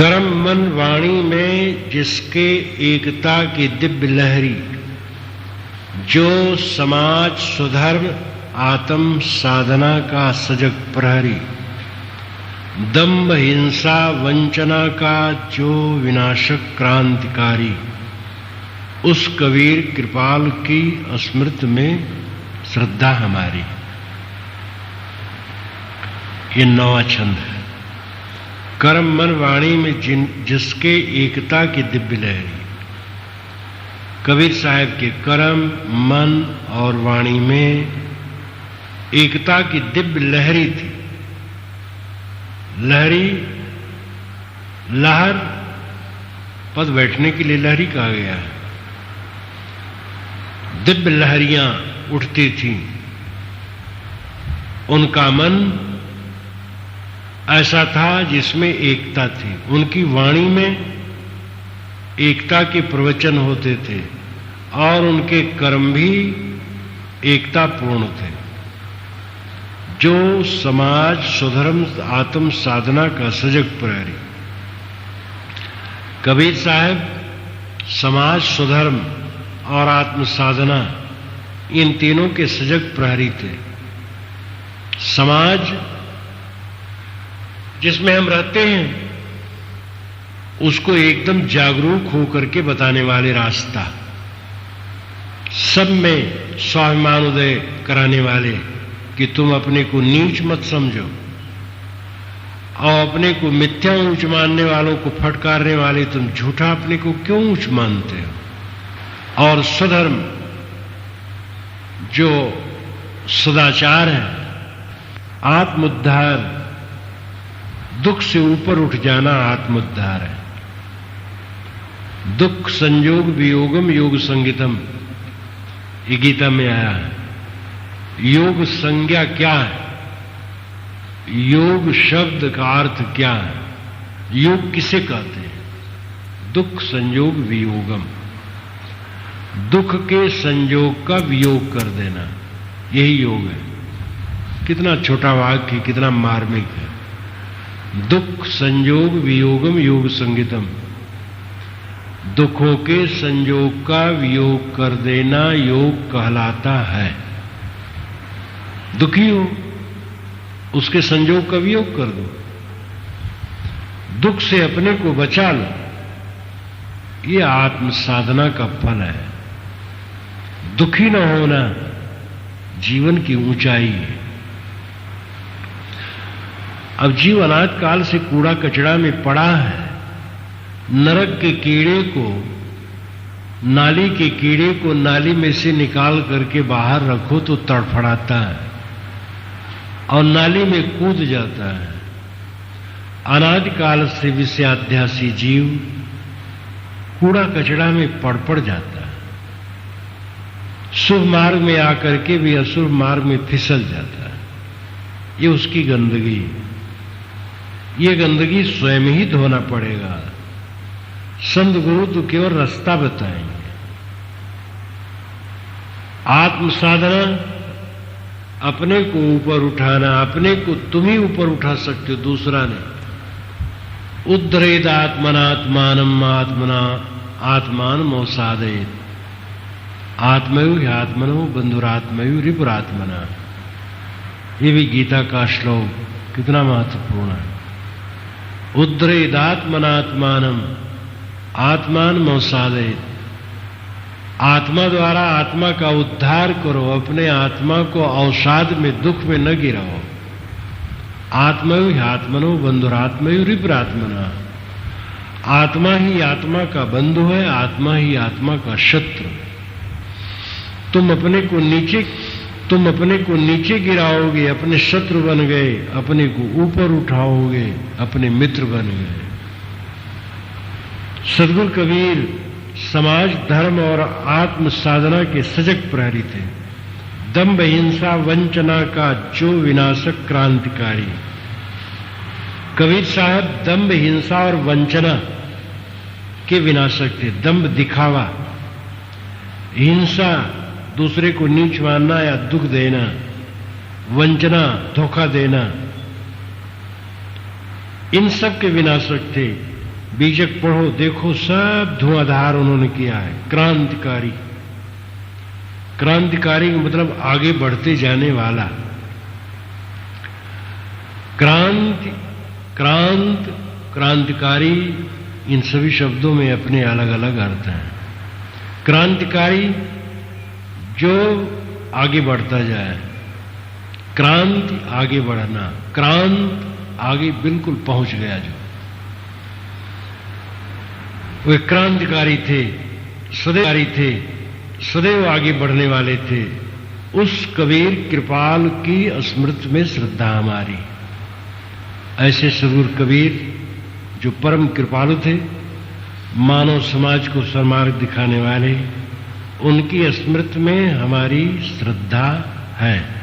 कर्म मन वाणी में जिसके एकता की दिव्य लहरी, जो समाज सुधर्म आत्म साधना का सजग प्रहरी, दंभ हिंसा वंचना का जो विनाशक क्रांतिकारी, उस कबीर कृपाल की स्मृति में श्रद्धा हमारी। ये 9वां छंद है। कर्म मन वाणी में जिसके एकता की दिव्य लहरी। कबीर साहब के कर्म मन और वाणी में एकता की दिव्य लहरी थी। लहरी, लहर पद बैठने के लिए लहरी कहा गया है। दिव्य लहरियां उठती थीं। उनका मन ऐसा था जिसमें एकता थी। उनकी वाणी में एकता के प्रवचन होते थे और उनके कर्म भी एकतापूर्ण थे, जो समाज सुधर्म आत्म साधना का सजग प्रहरी। कबीर साहब समाज सुधर्म और आत्म साधना इन तीनों के सजग प्रहरी थे। समाज जिसमें हम रहते हैं उसको एकदम जागरूक होकर के बताने वाले रास्ता, सब में स्वाभिमान उदय कराने वाले कि तुम अपने को नीच मत समझो, और अपने को मिथ्या ऊंच मानने वालों को फटकारने वाले तुम झूठा अपने को क्यों ऊंच मानते हो। और स्वधर्म जो सदाचार है, आत्मोद्धार, दुख से ऊपर उठ जाना आत्मोद्धार है। दुख संयोग वियोगम योग संगीतम, ये गीता में आया है। योग संज्ञा क्या है, योग शब्द का अर्थ क्या है, योग किसे कहते हैं? दुख संयोग वियोगम, दुख के संयोग का वियोग कर देना, यही योग है। कितना छोटा वाक्य, कितना मार्मिक है। दुख संयोग वियोगम योग संगीतम, दुखों के संयोग का वियोग कर देना योग कहलाता है। दुखी हो, उसके संयोग का वियोग कर दो, दुख से अपने को बचा लो, ये आत्म साधना का फल है। दुखी न होना जीवन की ऊंचाई है। अब जीव अनाद काल से कूड़ा कचरा में पड़ा है। नरक के कीड़े को, नाली के कीड़े को नाली में से निकाल करके बाहर रखो तो तड़फड़ाता है और नाली में कूद जाता है। अनाद काल से विषयाध्यासी जीव कूड़ा कचरा में पड़ जाता है। शुभ मार्ग में आकर के भी अशुभ मार्ग में फिसल जाता है। ये उसकी गंदगी, ये गंदगी स्वयं ही धोना पड़ेगा। संत गुरु तो केवल रास्ता बताएंगे। आत्म साधना, अपने को ऊपर उठाना, अपने को तुम ही ऊपर उठा सकते हो, दूसरा नहीं। उद्धरेद आत्मनात्मानम आत्मना आत्मानमोसादयेत, आत्मयो ह्यात्मनो बंधुरात्मयो रिपुरात्मना। ये भी गीता का श्लोक कितना महत्वपूर्ण है। उद्धरेदात्मनात्मानम आत्मानमोसादयेत, आत्मा द्वारा आत्मा का उद्धार करो, अपने आत्मा को अवसाद में, दुख में न गिराओ। आत्मयो ह्यात्मनो बंधुरात्मयो रिपुरात्मना, आत्मा ही आत्मा का बंधु है, आत्मा ही आत्मा का शत्रु। तुम अपने को नीचे गिराओगे, अपने शत्रु बन गए, अपने को ऊपर उठाओगे, अपने मित्र बन गए। सद्गुरु कबीर समाज धर्म और आत्म साधना के सजग प्रहरी थे। दंभ हिंसा वंचना का जो विनाशक क्रांतिकारी। कबीर साहब दंभ हिंसा और वंचना के विनाशक थे। दंभ दिखावा, हिंसा दूसरे को नीच मानना या दुख देना, वंचना धोखा देना, इन सब के विनाशक थे। बीजक पढ़ो, देखो, सब धुआंधार उन्होंने किया है। क्रांतिकारी, क्रांतिकारी का मतलब आगे बढ़ते जाने वाला। क्रांति, क्रांत, क्रांतिकारी, इन सभी शब्दों में अपने अलग अलग अर्थ हैं। क्रांतिकारी जो आगे बढ़ता जाए, क्रांति आगे बढ़ना, क्रांत आगे बिल्कुल पहुंच गया जो। वे क्रांतिकारी थे, सदैवकारी थे, सदैव आगे बढ़ने वाले थे। उस कबीर कृपाल की स्मृति में श्रद्धा हमारी। ऐसे सद्गुरु कबीर जो परम कृपालु थे, मानव समाज को सन्मार्ग दिखाने वाले, उनकी स्मृति में हमारी श्रद्धा है।